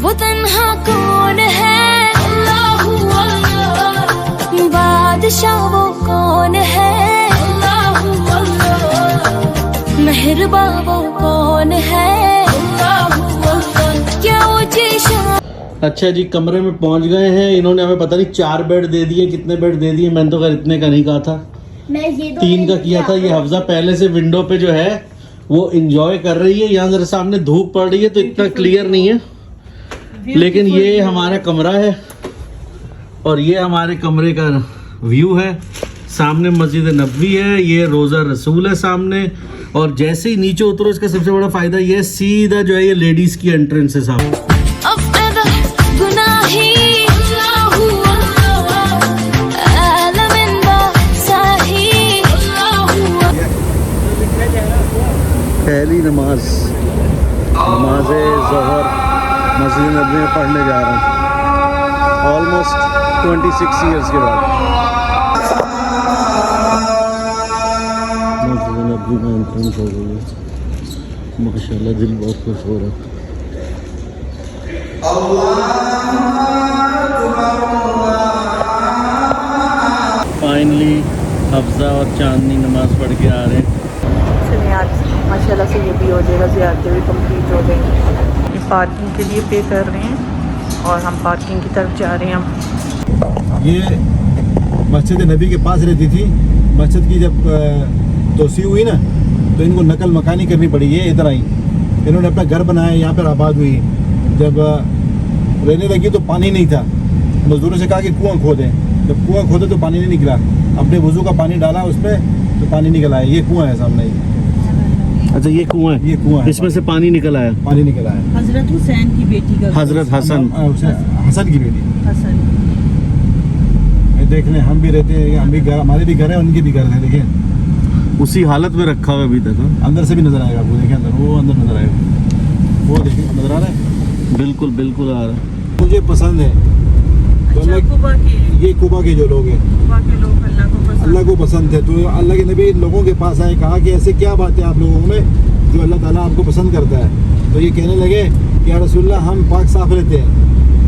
वो तन्हा कौन है, अल्लाह अल्लाह, बादशाह वो कौन है, अल्लाह अल्लाह, मेहरबा वो कौन है, अल्लाह अल्लाह, क्या ऊंची शान। अच्छा जी, कमरे में पहुंच गए हैं। इन्होंने हमें पता नहीं 4 बेड दे दिए, कितने बेड दे दिए, मैंने तो खैर इतने का नहीं कहा था, 3 का किया था। ये हफ्जा पहले से विंडो पे जो है वो इंजॉय कर रही है। यहाँ जरा सामने धूप पड़ रही है तो इतना क्लियर नहीं है, लेकिन ये हमारा कमरा है और ये हमारे कमरे का व्यू है। सामने मस्जिद नबवी है, ये रोज़ा रसूल है सामने, और जैसे ही नीचे उतरो इसका सबसे बड़ा फ़ायदा ये है, सीधा जो है ये लेडीज़ की एंट्रेंस है सामने। पहली नमाज ज़ोहर मस्जिद नबवी में पढ़ने जा रहा हूँ ऑलमोस्ट 26 ईयर्स के बाद। मस्जिद नबवी में एंट्रेंस हो गई है, माशाल्लाह दिल बहुत खुश हो रहा है। फाइनली हफ्जा और चांदनी नमाज पढ़ के आ रहे हैं। आज माशाल्लाह से ये भी हो जाएगा, ज़ियारतें भी कंप्लीट हो जाएंगी। ये पार्किंग के लिए पे कर रहे हैं और हम पार्किंग की तरफ जा रहे हैं। ये मस्जिद नबी के पास रहती थी। मस्जिद की जब तोसी हुई ना तो इनको नकल मकानी करनी पड़ी। ये इधर आई, इन्होंने अपना घर बनाया, यहाँ पर आबाद हुई। जब रहने लगी तो पानी नहीं था, मजदूरों से कहा कि कुआं खोदें। जब कुआं खोदे तो पानी नहीं निकला, अपने वज़ू का पानी डाला उस पर तो पानी निकल आया। ये कुआं है सामने। अच्छा, ये कुआं है, ये कुआं है, इसमें से पानी निकल आया। पानी निकल आया। हजरत हुसैन की बेटी का, हजरत हसन हसन की बेटी। हसन देख लें, हम भी रहते हैं, हम भी घर, हमारे भी घर है, उनके भी घर है। देखें उसी हालत में रखा हुआ अभी तक। अंदर से भी नजर आएगा आपको। देखें अंदर, वो अंदर नजर आएगा, वो देखिए नजर आ रहा है। बिल्कुल बिल्कुल आ रहा है। मुझे पसंद है तो अच्छा, कुबा के, ये कुबा के जो लोग हैं, कुबा के लोग अल्लाह को पसंद है। तो अल्लाह के नबी इन लोगों के पास आए, कहा कि ऐसे क्या बात है आप लोगों में जो अल्लाह ताला आपको पसंद करता है। तो ये कहने लगे कि या रसूलल्लाह, हम पाक साफ रहते हैं,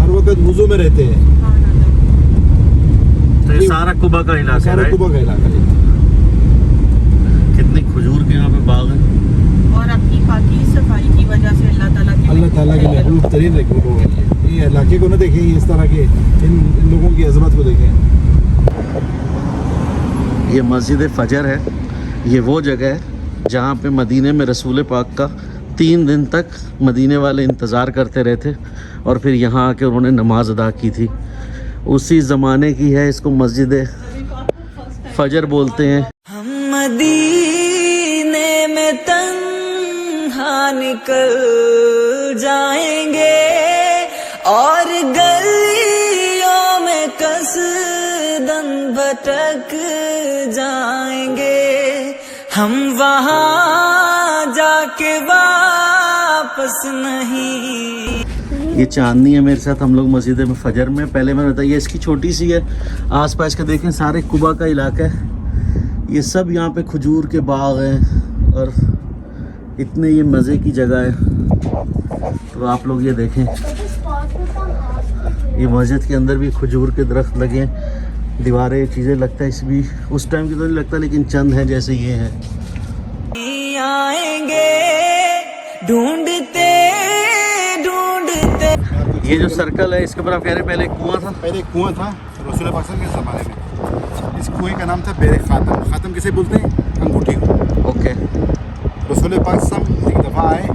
हर वक्त वुज़ू में रहते हैं। तो ये सारा कुबा का इलाका है, सारा कुबा का इलाका है। कितनी खजूर के यहाँ पे बाग है और अपनी पाकी सफाई की वजह से अल्लाह ताला के महबूब तरीन लोग हैं। ये इलाके को न देखें, इस तरह के इन लोगों की अजमत को देखें। ये मस्जिद फजर है। ये वो जगह है जहाँ पे मदीने में रसूल पाक का 3 दिन तक मदीने वाले इंतज़ार करते रहे थे और फिर यहाँ आके उन्होंने नमाज अदा की थी। उसी ज़माने की है, इसको मस्जिद फजर बोलते हैं। हम मदीने में तन्हा निकल जाएंगे और गलियों में कसदन भटक जाएंगे, हम वहाँ जाके वापस नहीं। ये चांदनी है मेरे साथ, हम लोग मस्जिद में फजर में। पहले मैंने बताया इसकी छोटी सी है, आस पास का देखें सारे कुबा का इलाका है। ये सब यहाँ पे खजूर के बाग हैं और इतने ये मज़े की जगह है। तो आप लोग ये देखें, ये मस्जिद के अंदर भी खजूर के दरख्त लगे हैं, दीवारें चीज़ें। लगता है इस भी उस टाइम की तो नहीं लगता, लेकिन चंद हैं जैसे ये हैं। आएंगे ढूंढते ढूंढते। ये जो सर्कल है इसके ऊपर आप कह रहे हैं पहले कुआं था। पहले कुआं था रसूल पाक के ज़माने में। इस कुएं का नाम था बेरे खातम। खातम किसे बोलते हैं? अंगूठी को। ओके। रसूल पाक एक दफ़ा आए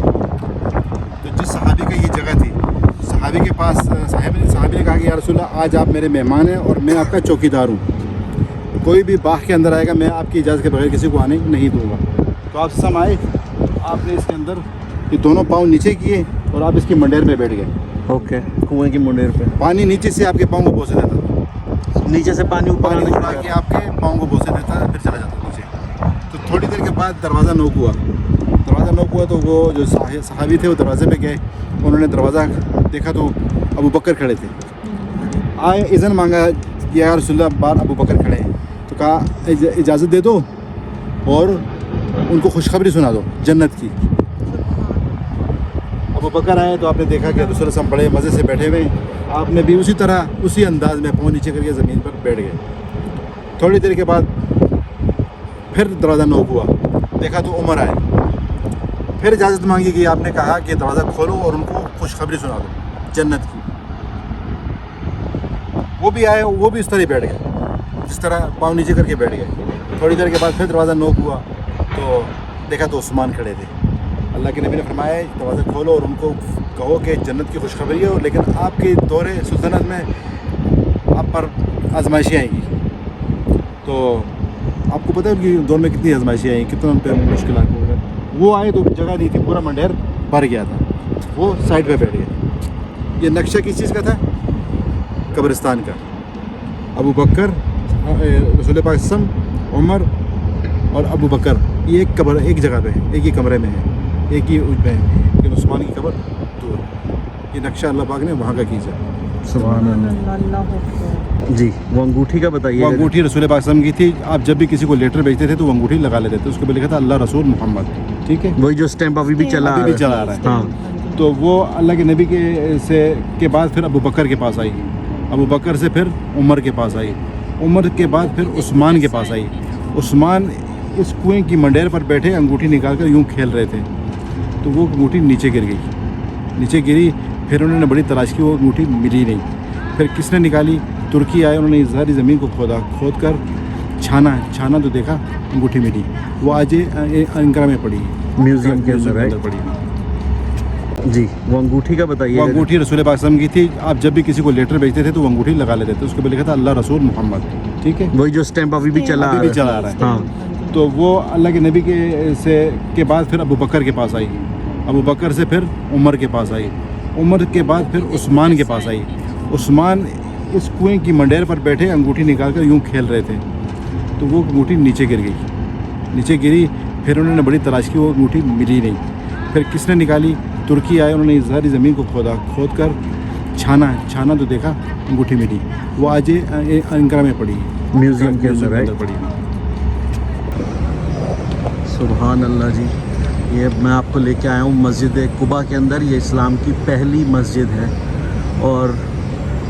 तो जिस सहाबी का ये जगह थी, सहाबी के पास सहाबी ने कहा कि या रसूलल्लाह, आज आप मेरे मेहमान हैं और मैं आपका चौकीदार हूँ। कोई भी बाग के अंदर आएगा, मैं आपकी इजाज़त के बगैर किसी को आने नहीं दूँगा। तो आप सम आए, आपने इसके अंदर ये दोनों पाँव नीचे किए और आप इसकी मंडेर में बैठ गए। ओके। कुएं की मुंडेर पे पानी नीचे से आपके पाँव को बोसे देता था, नीचे से पानी ऊपर आने उड़ा के आपके पाँव को बोसे देता फिर चला जाता नीचे। तो थोड़ी देर के बाद दरवाज़ा नोक हुआ। दरवाज़ा नोक हुआ तो वो जो सहाबी थे वो दरवाजे पे गए। उन्होंने दरवाज़ा देखा तो अबू बकर खड़े थे। आए, इज़न मांगा कि या रसूलल्लाह, बार अबू बकर खड़े हैं। तो कहा इजाज़त दे दो और उनको खुशखबरी सुना दो जन्नत की। अबू बकर आए तो आपने देखा कि रसूल सल्लल्लाहु अलैहि वसल्लम बड़े मज़े से बैठे हुए हैं, आपने भी उसी तरह उसी अंदाज में पाँव नीचे करके ज़मीन पर बैठ गए। थोड़ी देर के बाद फिर दरवाज़ा नॉक हुआ, देखा तो उमर आए, फिर इजाज़त मांगी गई, आपने कहा कि दरवाज़ा खोलो और उनको खुशखबरी सुना दो जन्नत की। वो भी आए, वो भी इस तरह बैठ गए, जिस तरह पाँव नीचे करके बैठ गए। थोड़ी देर के बाद फिर दरवाज़ा नॉक हुआ तो देखा तो उस्मान खड़े थे। अल्लाह के नबी ने फरमाया दरवाज़ा खोलो और उनको कहो कि जन्नत की खुशखबरी है, और लेकिन आपके दौरे सुल्तनत में आप पर आजमाइशें आएंगी। तो आपको पता है उनकी दौर में कितनी आजमाइशें आई, कितना उन पर मुश्किल हो गए। वो आए तो जगह नहीं थी, पूरा मंडेर भर गया था, वो साइड पे बैठ गए। ये नक्शा किस चीज़ का था? कब्रिस्तान का। अबू बकर, रसूल पाक सल्लल्लाहु अलैहि वसल्लम, उमर और अबू बकर, ये एक कब्र एक जगह पे है, एक ही कमरे में है, एक ही में है, लेकिन उस्मान की कब्र दूर। ये नक्शा अल्लाह पाक ने वहाँ का खींचा। सुभान अल्लाह जी। वो अंगूठी का बताइए। वो अंगूठी रसूल पाक सल्लल्लाहु अलैहि वसल्लम की थी। आप जब भी किसी को लेटर भेजते थे तो वो अंगूठी लगा लेते थे, उसके ऊपर लिखा था अल्लाह रसूल मोहम्मद, ठीक है, वही जो स्टैंप अभी भी चला अभी भी चला रहा है। हाँ। तो वो अल्लाह के नबी के बाद फिर अबू बकर के पास आई, अबू बकर से फिर उमर के पास आई, उमर के बाद फिर उस्मान के पास आई। उस्मान इस कुएं की मंडेर पर बैठे अंगूठी निकाल कर यूँ खेल रहे थे, तो वो अंगूठी नीचे गिर गई, नीचे गिरी। फिर उन्होंने बड़ी तलाश की, वो अंगूठी मिली नहीं। फिर किसने निकाली? तुर्की आए, उन्होंने सारी ज़मीन को खोद कर छाना तो देखा अंगूठी मिली। वो आज अंकारा में पड़ी है, म्यूजियम के अंदर पड़ी है जी। वो अंगूठी का बताइए। वो अंगूठी रसूल पाक सल्लल्लाहु अलैहि वसल्लम की थी। आप जब भी किसी को लेटर भेजते थे तो वो अंगूठी लगा लेते थे, उसके ऊपर लिखा था अल्लाह रसूल मोहम्मद, ठीक है, वही जो स्टैंप अभी भी चला रहा है। हाँ। तो वो अल्लाह के नबी के बाद फिर अबू बकर के पास आई, अबू बकर से फिर उमर के पास आई, उमर के बाद फिर उस्मान के पास आई। उस्मान इस कुएं की मंडेर पर बैठे अंगूठी निकाल कर यूँ खेल रहे थे, तो वो अंगूठी नीचे गिर गई, नीचे गिरी। फिर उन्होंने बड़ी तलाश की, वो अंगूठी मिली नहीं। फिर किसने निकाली? तुर्की आए, उन्होंने सारी ज़मीन को खोद कर छाना तो देखा अंगूठी मिली। वो आज अंकारा में पड़ी है, म्यूजियम के अंदर पड़ी है। सुभान अल्लाह जी। ये मैं आपको लेके आया हूँ मस्जिद कुबा के अंदर। ये इस्लाम की पहली मस्जिद है, और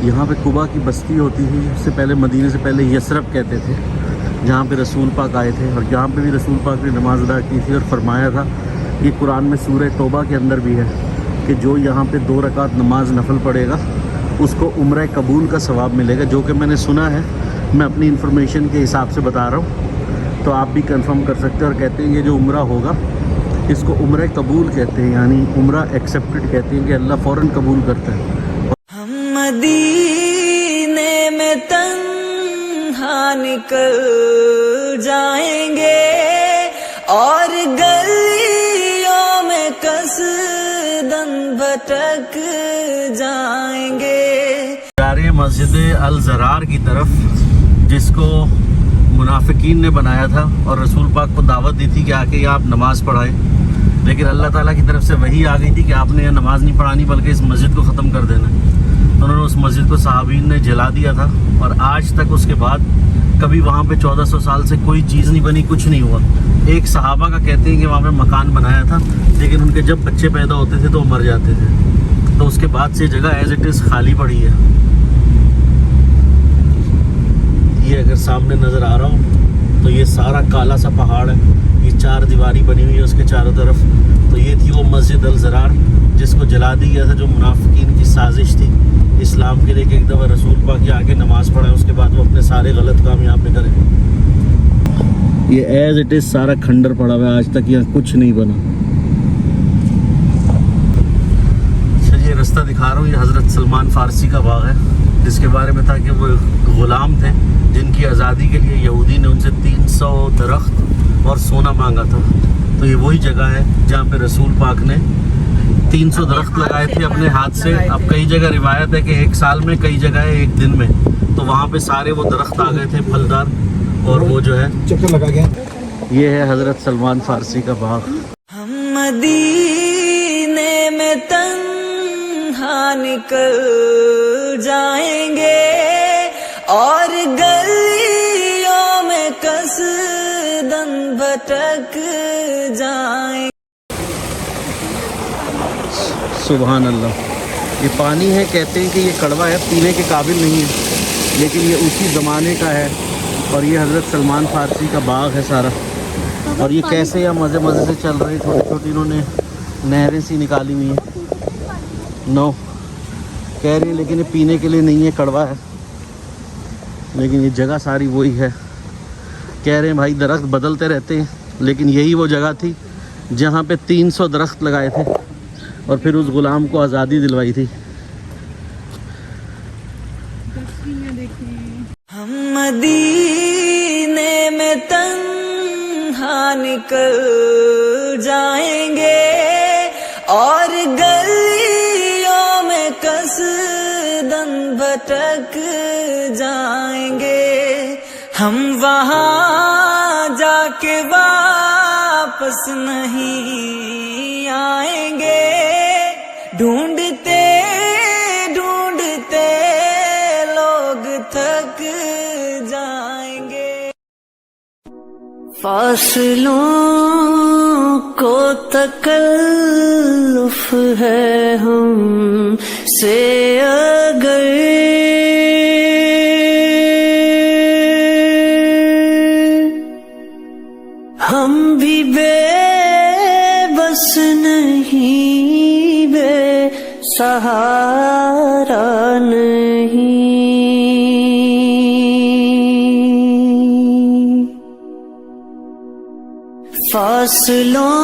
यहाँ पे कुबा की बस्ती होती थी। इससे पहले मदीने से पहले यसरब कहते थे, जहाँ पे रसूल पाक आए थे, और यहाँ पे भी रसूल पाक ने नमाज अदा की थी। और फरमाया था, ये कुरान में सूरह तौबा के अंदर भी है, कि जो यहाँ पे 2 रकात नमाज नफल पढ़ेगा उसको उम्र कबूल का सवाब मिलेगा। जो कि मैंने सुना है, मैं अपनी इन्फॉर्मेशन के हिसाब से बता रहा हूँ, तो आप भी कंफर्म कर सकते हैं। और कहते हैं ये जो उम्रा होगा इसको उम्र कबूल कहते हैं, यानी उम्रा एक्सेप्टेड कहते हैं, कि अल्लाह फ़ौरन कबूल करता है। हम मदीने में तन्हा निकल जाएंगे और गलियों में कसदन भटक जाएंगे। जा रहे हैं मस्जिद अल ज़रार की तरफ, जिसको मुनाफिकीन ने बनाया था, और रसूल पाक को दावत दी थी कि आके यहाँ आप नमाज़ पढ़ाएं। लेकिन अल्लाह ताला की तरफ से वही आ गई थी कि आपने यह नमाज़ नहीं पढ़ानी, बल्कि इस मस्जिद को ख़त्म कर देना। तो उन्होंने उस मस्जिद को सहाबीन ने जला दिया था, और आज तक उसके बाद कभी वहाँ पे 1400 साल से कोई चीज़ नहीं बनी, कुछ नहीं हुआ। एक सहाबा का कहते हैं कि वहाँ पे मकान बनाया था, लेकिन उनके जब बच्चे पैदा होते थे तो वो मर जाते थे। तो उसके बाद से जगह एज इट इज़ खाली पड़ी है। ये अगर सामने नज़र आ रहा हो तो ये सारा काला सा पहाड़ है, ये 4 दीवारी बनी हुई है उसके चारों तरफ। तो ये थी वो मस्जिद अल ज़रार, जिसको जला दिया गया था, जो मुनाफिकीन की साजिश थी इस्लाम के लिए, कि एक दफ़ा रसूल पाक के आके नमाज़ पढ़ाएं, उसके बाद वो अपने सारे गलत काम यहाँ पे करें। ये एज इट इज़ सारा खंडर पड़ा हुआ है, आज तक यहाँ कुछ नहीं बना। ये रास्ता दिखा रहा हूँ, ये हज़रत सलमान फ़ारसी का बाग है, जिसके बारे में था कि वो ग़ुलाम थे जिनकी आज़ादी के लिए यहूदी ने उनसे 300 दरख्त और सोना मांगा था। तो ये वही जगह है जहाँ पे रसूल पाक ने 300 दरख्त लगाए थे अपने हाथ से। अब कई जगह रिवायत है कि 1 साल में, कई जगह है 1 दिन में। तो वहाँ पे सारे वो दरख्त आ गए थे फलदार, और वो जो है चक्कर लगा गया। ये है हज़रत सलमान फ़ारसी का बाग। हम मदीने में तन्हा निकल जाएंगे और गलियों में कसदन भटक जाएंगे। سبحان اللہ. یہ پانی ہے، کہتے ہیں کہ یہ کڑوا ہے، پینے کے قابل نہیں ہے، لیکن یہ اسی زمانے کا ہے. اور یہ حضرت سلمان فارسی کا باغ ہے سارا. اور یہ کیسے یا مزے مزے سے چل رہے ہیں، چھوٹی چھوٹی انہوں نے نہریں سی نکالی ہوئی ہیں. نو کہہ رہے ہیں لیکن یہ پینے کے لیے نہیں ہے، کڑوا ہے. لیکن یہ جگہ ساری وہی ہے. کہہ رہے ہیں بھائی درخت بدلتے رہتے ہیں، لیکن یہی وہ جگہ تھی جہاں پہ 300 درخت لگائے تھے اور پھر اس غلام کو آزادی دلوائی تھی. ہم مدینے میں تنہا نکل جائیں گے اور گلیوں میں قصداً بھٹک جائیں گے. ہم وہاں جا کے واپس نہیں آئیں گے. ڈھونڈتے ڈھونڈتے لوگ تھک جائیں گے. فاصلوں کو تکلف ہے ہم سے اگر ہم بھی بے بس نہیں، بے سہارا نہیں. فاصلوں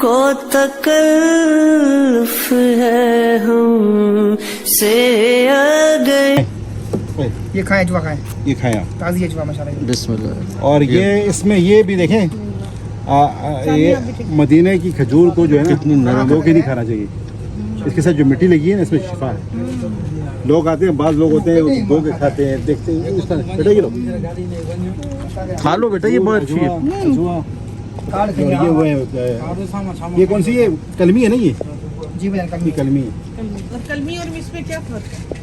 کو تکلف ہے ہم سے اگر. یہ کھائیں اجوا کھائیں، یہ کھائیں آپ. تازی اجوا ماشاءاللہ. بسم اللہ. اور یہ اس میں یہ بھی دیکھیں یہ مدینے کی کھجور کو جو ہے کتنی نا نرم دھو کے نہیں کھانا چاہیے. اس کے ساتھ جو مٹی لگی ہے نا اس میں شفا ہے. لوگ آتے ہیں، بعض لوگ ہوتے ہیں وہ دھو کے کھاتے ہیں، دیکھتے ہیں اس طرح. بیٹا یہ لو کھا لو بیٹا، یہ بہت اچھی ہے. یہ وہ ہے، یہ کون سی ہے؟ کلمی ہے نا یہ؟ جی بھائی یہ کلمی ہے. کلمی اور اس میں کیا فرق ہے؟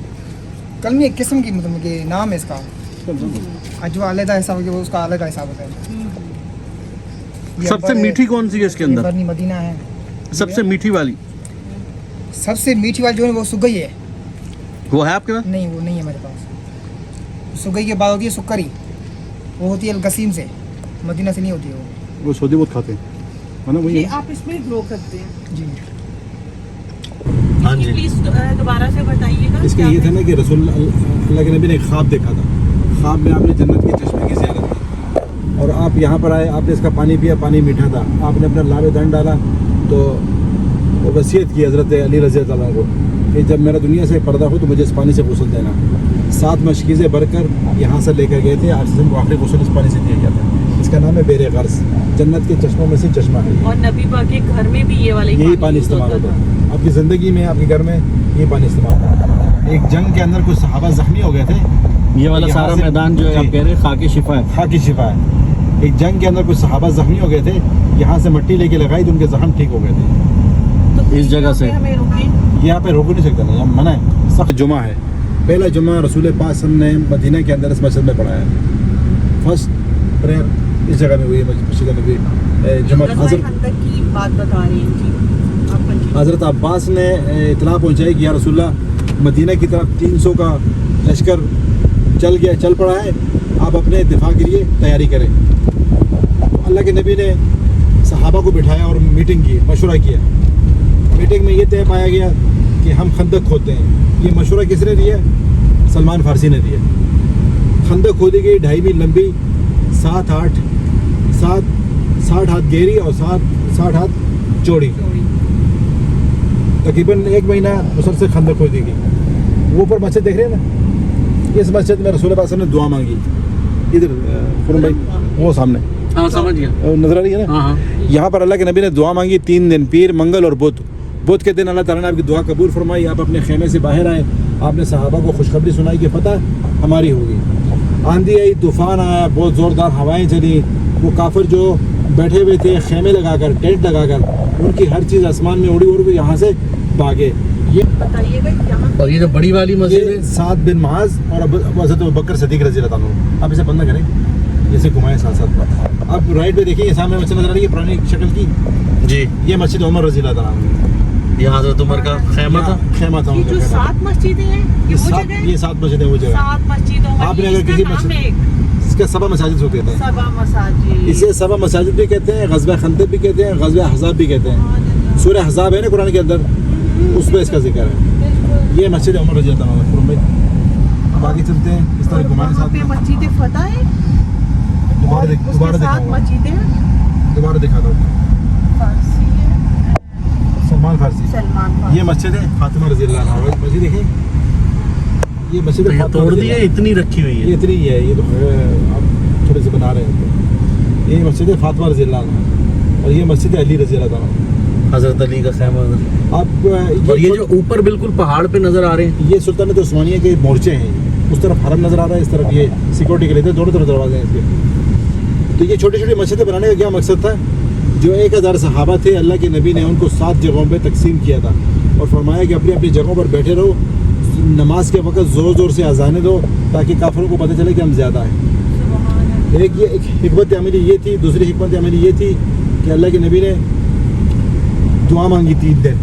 کلمی ایک قسم کی مطلب کہ نام ہے اس کا. اجوا علیحدہ حساب ہے، اس کا الگ حساب ہوتا ہے. سب سے میٹھی کون سی ہے اس کے اندر؟ برنی مدینہ ہے. سب سے میٹھی والی سب سے میٹھی والی جو ہے وہ سگئی ہے. وہ ہے آپ کے پاس؟ نہیں وہ نہیں ہے میرے پاس. سگئی کے بعد ہوتی ہے سکری، وہ ہوتی ہے القسیم سے، مدینہ سے نہیں ہوتی ہے وہ. وہ سعودی بہت کھاتے ہیں نا. وہی یہ آپ اس میں گرو کرتے ہیں؟ جی ہاں جی. پلیز دوبارہ سے بتائیے گا. اس کا یہ تھا نا کہ رسول اللہ کے نبی نے ایک خواب دیکھا تھا. خواب میں آپ نے جنت کے چشمے کی زیارت کی اور آپ یہاں پر آئے. آپ نے اس کا پانی پیا، پانی میٹھا تھا. آپ نے اپنا لاب دن ڈالا تو وہ وصیت کی حضرت علی رضی اللہ عنہ کو کہ جب میرا دنیا سے پردہ ہو تو مجھے اس پانی سے غسل دینا. 7 مشکیزیں بھر کر یہاں سے لے کر گئے تھے. آخری کو آخری غسل اس پانی سے دیا گیا تھا. اس کا نام ہے بیر غرض. جنت کے چشموں میں سے چشمہ ہے. اور نبی پاک کے گھر میں بھی یہ والا یہی پانی استعمال ہوتا ہے. آپ کی زندگی میں، آپ کے گھر میں یہ پانی استعمال ہوتا ہے. ایک جنگ کے اندر کچھ صحابہ زخمی ہو گئے تھے. یہ والا سارا میدان جو ہے آپ کہہ رہے ہیں خاک شفا ہے. خاکی شفا ہے. ایک جنگ کے اندر کچھ صحابہ زخمی ہو گئے تھے. یہاں سے مٹی لے کے لگائی تو ان کے زخم ٹھیک ہو گئے تھے. اس جگہ سے ہمیں رکیں. یہاں پہ روک نہیں سکتا نا، یہاں منع ہے. سخت جمعہ ہے. پہلا جمعہ رسول پاک صلی اللہ علیہ وسلم نے مدینہ کے اندر اس مسجد میں پڑھایا. فرسٹ پریئر اس جگہ میں ہوئی ہے مسجد نبوی. جمعہ کی بات بتا رہی ہیں جی. حضرت عباس نے اطلاع پہنچائی کہ یا رسول اللہ مدینہ کی طرف 300 کا لشکر چل پڑا ہے، آپ اپنے دفاع کے لیے تیاری کریں. اللہ کے نبی نے صحابہ کو بٹھایا اور میٹنگ کی، مشورہ کیا. میٹنگ میں یہ طے پایا گیا کہ ہم خندق کھودتے ہیں. یہ مشورہ کس نے دیا؟ سلمان فارسی نے دیا. خندق کھودی گئی 2.5 میل لمبی، 60 ہاتھ گہری اور 60 ہاتھ چوڑی. تقریباً 1 مہینہ مسلسل خندق کھودی گئی. وہ اوپر مسجد دیکھ رہے ہیں نا، اس مسجد میں رسول اللہ صلی اللہ علیہ وسلم نے دعا مانگی. ادھر فرم بھائی وہ سامنے سمجھ گیا، نظر آ رہی ہے نا. یہاں پر اللہ کے نبی نے دعا مانگی 3 دن، پیر، منگل اور بدھ کے دن اللہ تعالیٰ نے آپ کی دعا قبول فرمائی. آپ اپنے خیمے سے باہر آئے، آپ نے صحابہ کو خوشخبری سنائی کہ فتح ہماری ہوگی. آندھی آئی، طوفان آیا، بہت زوردار ہوائیں چلی. وہ کافر جو بیٹھے ہوئے تھے خیمے لگا کر، ٹینٹ لگا کر، ان کی ہر چیز آسمان میں اڑی اور وہ یہاں سے بھاگے. یہ بتائیے گا یہاں اور یہ جو بڑی والی مسجد ہے سعد بن معاذ اور حضرت ابوبکر صدیق رضی اللہ عنہ. آپ اسے بند نہ کریں، جیسے گھمائیں ساتھ ساتھ. اب رائٹ پہ دیکھیں، یہ سامنے مسجد نظر آ رہی ہے پرانی شکل کی. جی یہ مسجد عمر رضی اللہ عنہ. यहाँ हजरत उमर का खैमा था। खेमा था ये उनका जो खेमा। 7 मस्जिदें हैं ये वो जगह है? ये 7 मस्जिद है वो जगह। 7 मस्जिदों में आपने अगर इसका किसी नाम मस्जिद- है एक इसके सबा मसाजिद को कहते हैं। सबा मसाजिद। इसे सबा मसाजिद भी कहते हैं, गज़वा खंदक भी कहते हैं, गज़वा अहज़ाब भी कहते हैं। सूरह अहज़ाब है ना कुरान के अंदर, उसमें इसका जिक्र है। ये मस्जिद उमर रज़ी अल्लाह अन्हु में। अब आगे चलते हैं, इस तरह घुमाने वहाँ पे साथ मस्जिद फतह है, दोबारा उसके साथ दिखाऊंगा, मस्जिदें हैं, दोबारा दिखाता हूँ। फारसी है, सलमान फारसी। सलमान फारसी। ये मस्जिद है फातिमा रज़ी अल्लाह अन्हा। मस्जिद देखिए, ये मस्जिद तो ये फातिमा तोड़ रज़ी दी है, अल्लाह- इतनी रखी हुई ये है। इतनी ही है, ये तो अब थोड़े से बना रहे हैं। ये मस्जिद है फातिमा रज़ी अल्लाह अन्हा और ये मस्जिद है अली रज़ी अल्लाह अन्हु। हजरत अली का खैमा उधर। अब और ये जो ऊपर बिल्कुल पहाड़ पे नजर आ रहे हैं, ये सुल्तानत उस्मानिया के मोर्चे हैं। उस तरफ हरम नज़र आ रहा है, इस तरफ ये सिक्योरिटी के लिए थे, दोनों तरफ दरवाजे हैं इसके। तो ये छोटी छोटी मस्जिदें बनाने का क्या मकसद था? जो 1000 सहाबा थे, अल्लाह के नबी ने उनको 7 जगहों पे तकसीम किया था और फरमाया कि अपनी अपनी जगहों पर बैठे रहो, नमाज के वक्त ज़ोर ज़ोर से अजानें दो ताकि काफिरों को पता चले कि हम ज़्यादा हैं। एक हिकमत अमली ये थी। दूसरी हिकमत अमली ये थी कि अल्लाह के नबी ने दुआ मांगी 3 दिन,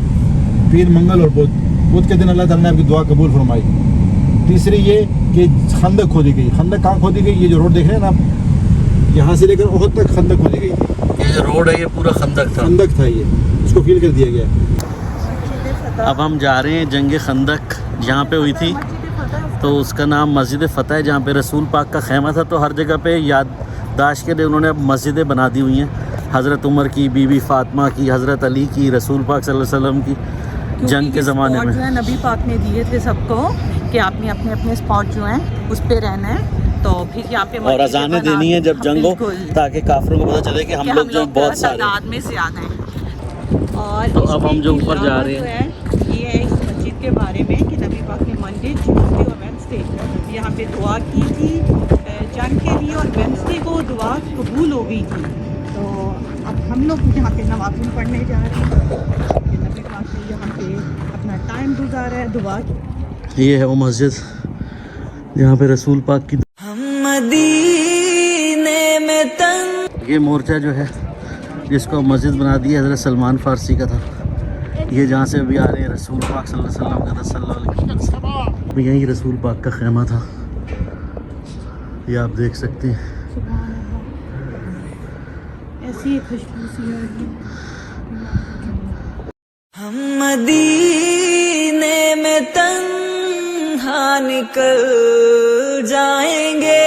पीर मंगल और बुध के दिन अल्लाह ताला ने आपकी दुआ कबूल फरमाई। तीसरी ये कि खंदक खोदी गई। खंदक कहाँ खोदी गई? ये जो रोड देख रहे हैं ना आप, यहाँ से लेकर ओहद तक खंदक खोदी गई थी। ये जो रोड है ये पूरा खंदक था। खंदक था ये, उसको फील कर दिया गया। अब हम जा रहे हैं जंग खंदक जहाँ पे हुई थी, तो उसका नाम मस्जिद फ़तह है, जहाँ पे रसूल पाक का खैमा था। तो हर जगह पे याददाश्त के लिए उन्होंने अब मस्जिदें बना दी हुई हैं। हज़रत उमर की, बीबी फ़ातिमा की, हज़रत अली की, रसूल पाक सल्लल्लाहु अलैहि वसल्लम की, जंग के ज़माने में। जो है नबी पाक ने दिए थे सबको कि आपने अपने अपने स्पॉट जो हैं उस पे रहना है। तो फिर यहाँ पे और अजानें देनी है जब जंग हो, ताकि काफिरों को पता चले कि हम लोग जो बहुत सारे हैं। तादाद में ज़्यादा हैं। और तो अब हम जो ऊपर जा रहे हैं, ये है इस मस्जिद के बारे में कि नबी पाक ने मंडे, ट्यूसडे और वेडनेसडे यहाँ पे दुआ की थी जंग के लिए, और वेडनेसडे को दुआ कबूल हो गई थी। तो अब हम लोग यहाँ पे नवाज़िल पढ़ने जा रहे हैं कि नबी पाक ने यहाँ पे अपना टाइम गुजारा है दुआ। ये है वो मस्जिद जहाँ पे रसूल पाक की। हम मदीने में तंग। ये मोर्चा जो है जिसको मस्जिद बना दी है हज़रत सलमान फारसी का था। ये जहाँ से अभी आ रहे हैं रसूल पाक सल्लल्लाहु अलैहि वसल्लम का था, सल्लल्लाहु अलैहि वसल्लम। अभी यहीं रसूल पाक का खैमा था, ये आप देख सकते हैं। ऐसी खुशबू सी है। हम मदीने में तन्हा निकल जाएंगे।